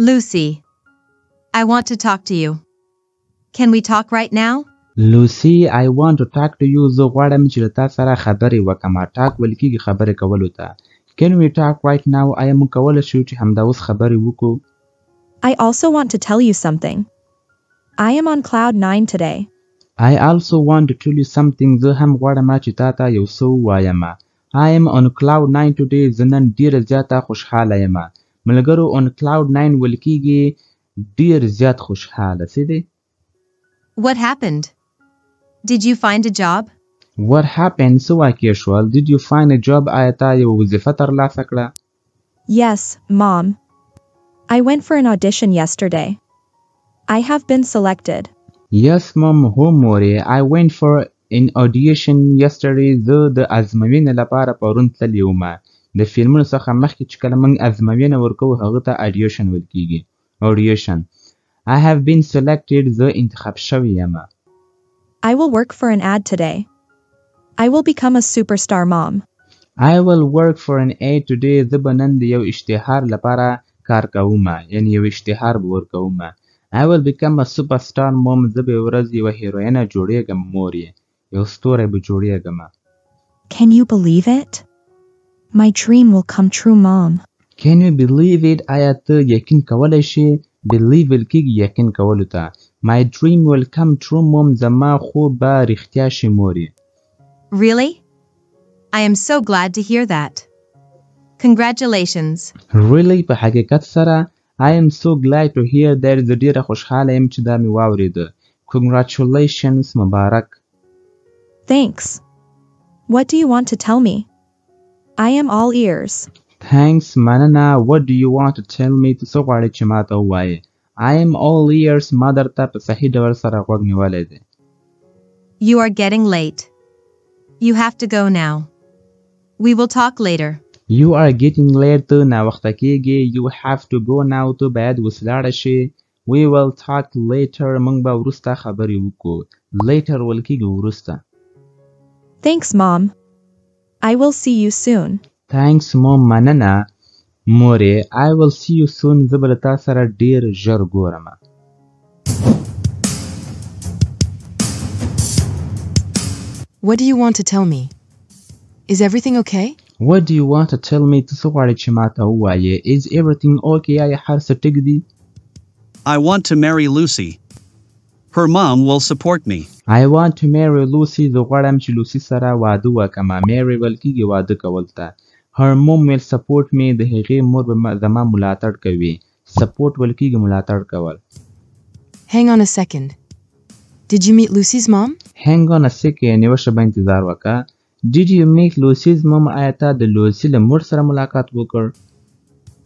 Lucy, I want to talk to you. Can we talk right now? Lucy, I want to talk to you. زه غواړم چې له تا سره خبرې وکړم. talk ویل کېږي خبرې کولو ته. Can we talk right now? آیا موږ کولی شو چې همدا اوس خبرې وکړو؟ I also want to tell you something. I am on cloud 9 today. I also want to tell you something. زه هم غواړم چې تا ته یو څه ووایم. I am on cloud 9 today. زه نن ډېره زیاته خوشحاله یم. ملګرو on cloud 9 ویل کېږي ډېر زیات خوشحاله. څه دی؟ What happened? Did you find a job? What happened? څه واقع شول؟ Did you find a job? آیا تا یو وظیفه ترلاسه کړه؟ Yes, Mom. I went for an audition yesterday. I have been selected. Yes, Mom. هو مورې. I went for an audition yesterday. زه د ازموینې لپاره پرون تللی وم. د فلمونو څخه مخکې چې کله موږ ازموینه ورکوو هغه ته audition ویل کېږي. audition. I have been selected. زه انتخاب شوی یم. I will work for an ad today. I will become a superstar mom. I will work for an ad today. زه به نن د یو اشتهار لپاره کار کوم. یعنی یو اشتهار به ورکوم. I will become a superstar mom. زه به ورځ یوه هیروینه جوړیږم مور یې. یو ستوری به جوړیږم. Can you believe it? My dream will come true, Mom. Can you believe it? آیا ته یقین کولی شې؟ believe ویل کېږي یقین کولو ته. My dream will come true, Mom. زما خوب به رښتیا شي مور یې. Really? I am so glad to hear that. Congratulations. Really? په حقیقت سره I am so glad to hear that. زه ډېره خوشحاله یم چې دا مې واورېده. Congratulations. مبارک. Thanks. What do you want to tell me? I am all ears. Thanks. مننه. What do you want to tell me? ته څه غواړې چې ما ته ووایې؟ I am all ears. ما درته په صحیح ډول سره غوږ نیولی دی. You are getting late. You have to go now. We will talk later. You are getting late. ته ناوخته کېږې. You have to go now. ته باید اوس لاړه شې. We will talk later. موږ به وروسته خبرې وکړو. Later ویل کېږي وروسته. Thanks, Mom. I will see you soon. Thanks, Mom. مننه مورې. I will see you soon. زه به له تا سره ډېر ژر ګورم. What do you want to tell me? Is everything okay? What do you want to tell me? ته څه غواړې چې ما ته ووایې؟ Is everything okay? آیا هر څه ټیک دي؟ I want to marry Lucy. Her mom will support me. I want to marry Lucy. زه غواړم چې لوسی سره واده وکړم. marry ویل کېږي واده کول ته. Her mom will support me. د هغې مور به زما ملاتړ کوي. support ویل کېږي ملاتړ کول. Hang on a second. Did you meet Lucy's mom? Hang on a second. یوه شېبه انتظار وکړه. Did you meet Lucy's mom? آیا تا د لوسی له مور سره ملاقات وکړ؟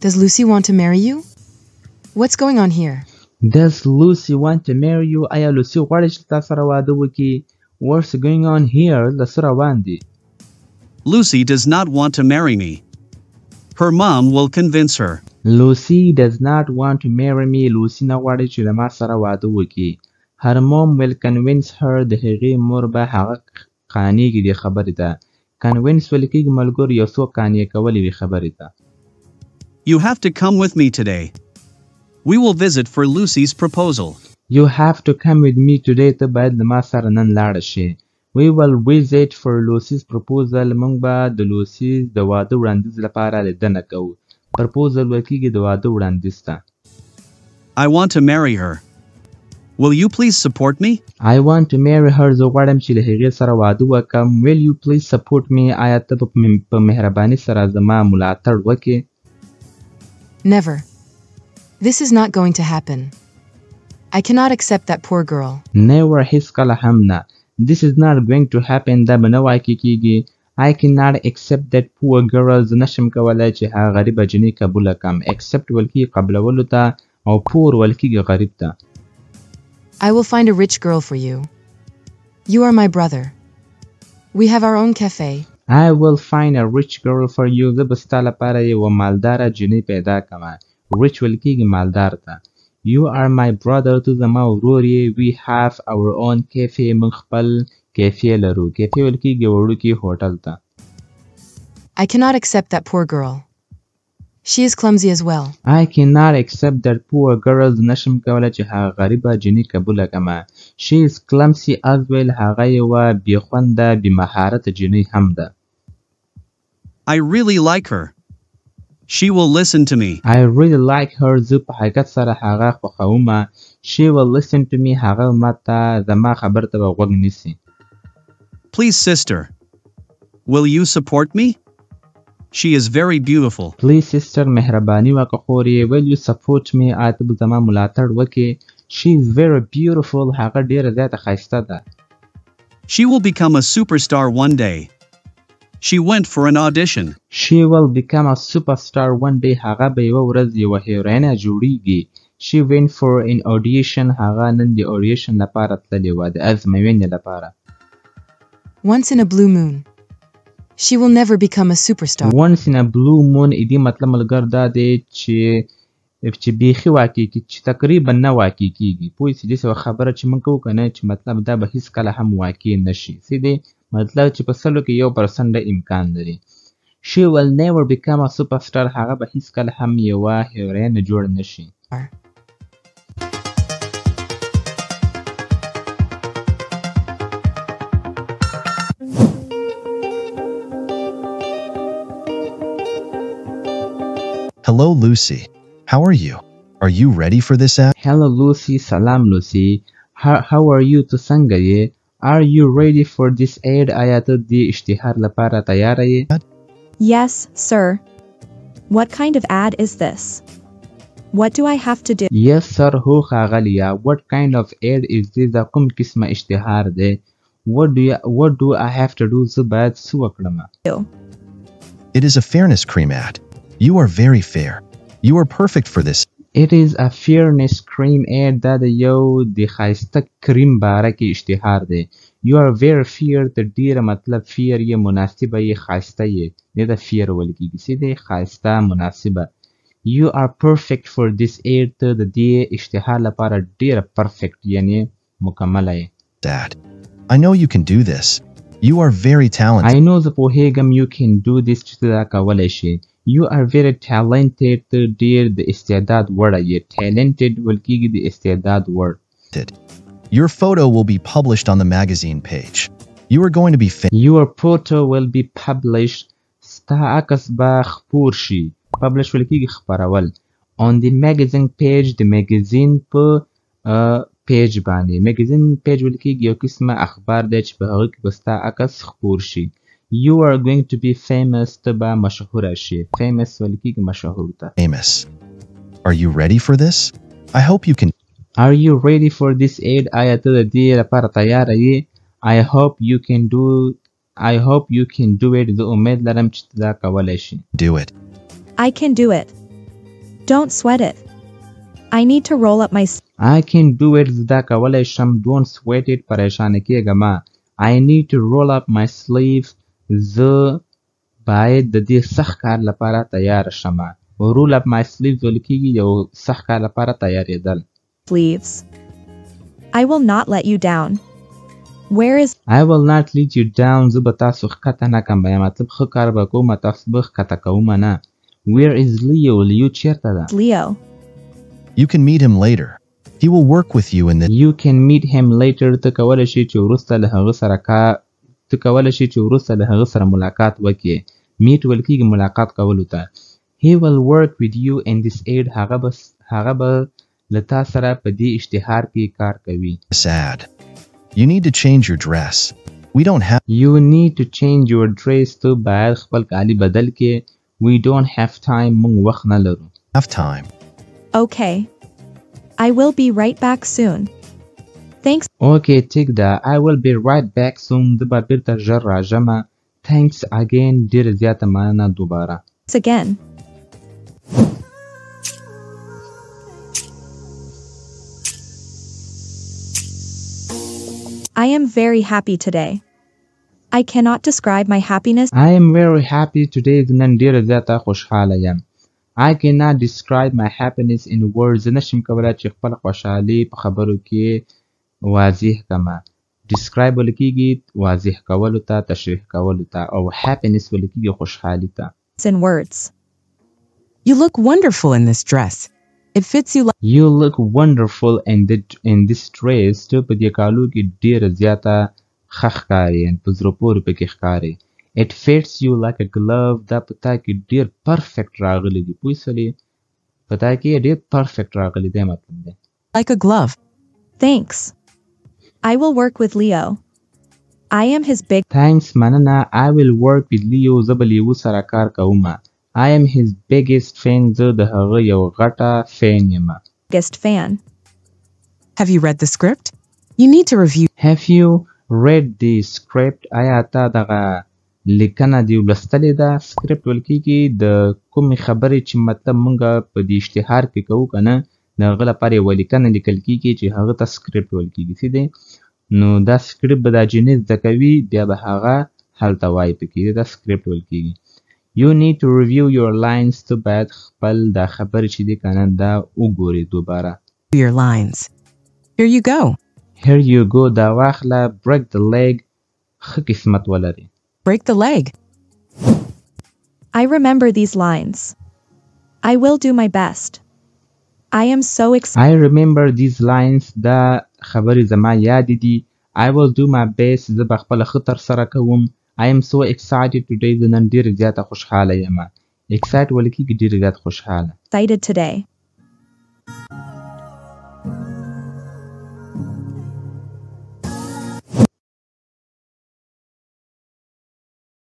Does Lucy want to marry you? What's going on here? Does Lucy want to marry you? آیا لوسی غواړي چې تا سره واده وکړي؟ What's going on here? د څه روان دي؟ Lucy does not want to marry me. Her mom will convince her. Lucy does not want to marry me. لوسی نه غواړي چې له ما سره واده وکړي. Her mom will convince her. د هغې مور به هغه قانعېږي دې خبرې ته. convince ویل کېږي ملګرو یو څوک قانع کول یوې خبرې ته. You have to come with me today. We will visit for Lucy's proposal. You have to come with me today. ته باید له ما سره نن لاړه شې. We will visit for Lucy's proposal. موږ به د لوسی د واده وړاندیز لپاره لیدنه کوو. proposal ویل کېږي د واده وړاندیز ته. I want to marry her. Will you please support me? I want to marry her. زه غواړم چې له هغې سره واده وکړم. Will you please support me? آیا ته په مهربانۍ سره زما ملاتړ وکړې؟ Never. This is not going to happen. I cannot accept that poor girl. Never. هیڅکله هم نه. This is not going to happen. دا به نه واقع کېږي. I cannot accept that poor girl. زه نشم کولی چې هغه غریبه جنۍ قبوله کړم. accept ویل کېږي قبلولو ته او poor ویل کېږي غریب ته. I will find a rich girl for you. You are my brother. We have our own cafe. I will find a rich girl for you. زه به ستا لپاره یوه مالداره جنۍ پیدا کړم. rich ویل کېږي مالدار ته. You are my brother. ته زما ورور یې. We have our own cafe. موږ خپل کیفې لرو. کیفې ویل کېږي وړوکي هوټل ته. I cannot accept that poor girl. She is clumsy as well. I cannot accept that poor girls نشم کوله چې هغه غریبه جنی قبول کما. She is clumsy as well. هغه یو بی خونده بی مهارت جنی هم ده. I really like her. She will listen to me. I really like her. زه په حقیقت سره هغه خوښوم. She will listen to me. هغه ماته زما خبر ته به غوږ نیسي. Please, sister. Will you support me? She is very beautiful. Please sister مهرباني وکړه خورې. Will you support me? آیا ته به زما ملاتړ وکړې. She is very beautiful. هغه ډیره زیاته ښایسته ده. She will become a superstar one day. She went for an audition. She will become a superstar one day. هغه به یوه ورځ یوه هیروینه جوړیږي. She went for an audition. هغه نن د audition لپاره تللې وه د ازموینې لپاره. Once in a blue moon. She will never become a superstar. Once in a blue moon دې مطلب ملګر دا دی چې بیخي واقع کېږي چې تقریبا نه واقع کېږي. پوه شئ داسې یوه خبره چې موږ کوو که نه چې مطلب دا به هېڅکله هم واقع نه شي. څه دی مطلب چې په 100 کې 1% امکان لري. She will never become a superstar. هغه به هېڅکله هم یوه هیروینه جوړ نه شي. Hello, Lucy. How are you? Are you ready for this ad? Hello, Lucy. Salam, Lucy. How are you to څنګه یې؟ Are you ready for this ad? آیا ته د اشتهار لپاره تیاره یې؟ Yes, sir. What kind of ad is this? What do I have to do? Yes, sir. هو ښاغلیه. What kind of ad is this? دا کوم قسمه اشتهار دی؟ What do I have to do? زه باید څه وکړم؟ It is a fairness cream ad. You are very fair. You are perfect for this. It is a fairness cream ad. دا د یو د ښایسته کریم باره کې اشتهار دی. You are very fair. ته ډیره مطلب fair یې مناسبه یې ښایسته یې. دې ته fair ویل کېږي. څه دی ښایسته مناسبه. You are perfect for this ad. ته د دې اشتهار لپاره ډیره perfect یعنی مکمله یې. Dad, I know you can do this. You are very talented. I know زه پوهیږم you can do this چې ته دا کولی شي. You are very talented. ته ډیر د استعداد وړه یې. Talented ویل کېږي د استعداد وړ. Your photo will be published on the magazine page. You are going to be Your photo will be published. ستا عکس به خپور شي. Publish ویل کېږي خپرول. On the magazine page. د magazine په پیج باندې. Magazine page ویل کېږي یو قسمه اخبار دی چې په هغه کې به ستا عکس خپور شي. You are going to be famous. ته به مشهوره شي. Famous ویل کېږي مشهور ته. famous. Are you ready for this? I hope you can. Are you ready for this ad? آیا ته د دې لپاره تیاره یې؟ I hope you can do it. زه امید لرم چې ته دا کولی شي. Do it. I can do it. Don't sweat it. I need to roll up my I can do it. زه دا کولی شم. Don't sweat it. پریشانه کېږه مه. I need to roll up my sleeves. زه باید د دې سخت کار لپاره تیار شم. Roll up my sleeves ویل کېږي یو سخت کار لپاره تیارېدل. sleeves. I will not let you down. Where is I will not let you down. زه به تاسو ښکته نه کړم. یا مطلب ښه کار به کوم تاسو به ښکته کوم نه. Where is Leo? Leo چېرته ده؟ Leo? You can meet him later. He will work with you in the. You can meet him later. ته کولی شي چې وروسته له هغه سره ملاقات وکړې. Meet ویل کېږي ملاقات کولو ته. He will work with you in this ad. هغه به له تا سره په دې اشتهار کې کار کوي. Sad. You need to change your dress. We don't have. You need to change your dress. ته باید خپل کالي بدل کې. We don't have time. موږ وخت نه لرو. Have time. Okay. I will be right back soon. Thanks. Okay, take that. I will be right back soon. زه به بیرته ژر راځم. Thanks again. ډېره زیاته مننه دوباره. Again. I am very happy today. I cannot describe my happiness. I am very happy today. نن ډېره زیاته خوشحاله یم. I cannot describe my happiness in words. زه نشم کولی چې خپل خوشحالي په خبرو کې واضح کړم. Describe ویل کېږي واضح کولو ته، تشریح کولو ته، او happiness ویل کېږي خوشحالي ته. In words. You look wonderful in this dress. It fits you like You look wonderful in this dress. ته په دې کالو کې ډېره زیاته ښه ښکارې یعنې په زړه پورې پکې ښکارې. It fits you like a glove. دا په تا کې ډېر پرفیکټ راغلی دی. پوه شولې؟ په تا کې ډېر پرفیکټ راغلی دی مطلب دی. a glove. Thanks. I will work with Leo. I am his Thanks مننه. I will work with Leo. زه به لیو سره کار کوم. I am his biggest fan. زه د هغه یو غټه فین یم. biggest fan. Have you read the script? You need to review. Have you read the script? آیا تا دغه لیکنه دی ولستلې ده؟ سکرپټ ویل کېږي د کومې خبرې چې مطلب موږ په دې اشتهار کې کوو که نه د هغه لپاره یوه لیکنه لیکل کېږي چې هغه ته سکرپټ ویل کېږي. څه دی؟ نو دا سکرپټ به دا جینۍ زده کوي بیا به هغه هلته وایي پکې دا سکرپټ ویل کېږي. You need to review your lines. ته باید خپل دا خبرې چې دی که نه دا وګورې دوباره. Your lines. Here you go. Here you go. دا واخله. Break the leg. ښه قسمت ولري. Break the leg. I remember these lines. I will do my best. I am so excited. I remember these lines. دا خبرې زما یاد دي. I will do my best. زه به خپله ښه ترسره کوم. I am so excited today. زه نن ډېره زیاته خوشحاله یم. Excited ویل کېږي ډېره زیات خوشحاله. Excited today.